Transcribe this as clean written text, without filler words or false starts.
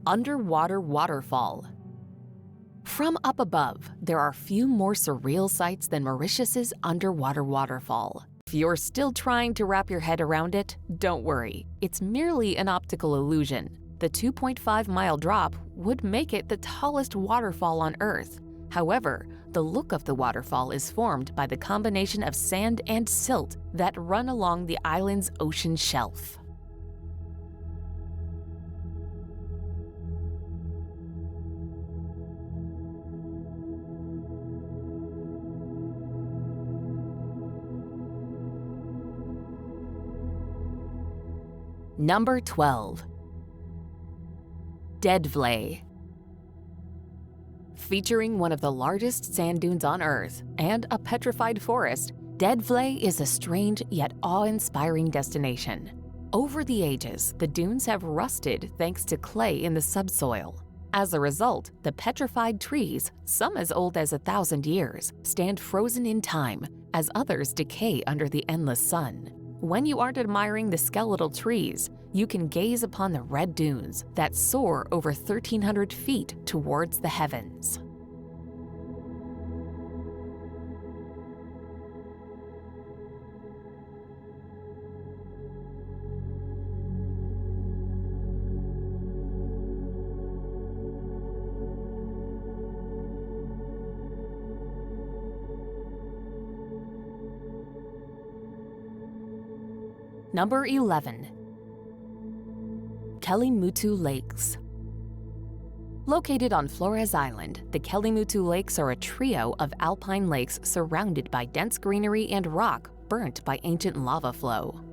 Underwater waterfall. From up above, there are few more surreal sights than Mauritius's underwater waterfall. If you're still trying to wrap your head around it, don't worry. It's merely an optical illusion. The 2.5-mile drop would make it the tallest waterfall on Earth. However, the look of the waterfall is formed by the combination of sand and silt that run along the island's ocean shelf. Number 12. Deadvlay. Featuring one of the largest sand dunes on Earth and a petrified forest, Deadvlay is a strange yet awe-inspiring destination. Over the ages, the dunes have rusted thanks to clay in the subsoil. As a result, the petrified trees, some as old as 1,000 years, stand frozen in time, as others decay under the endless sun. When you aren't admiring the skeletal trees, you can gaze upon the red dunes that soar over 1,300 feet towards the heavens. Number 11. Kelimutu Lakes. Located on Flores Island, the Kelimutu Lakes are a trio of alpine lakes surrounded by dense greenery and rock burnt by ancient lava flow.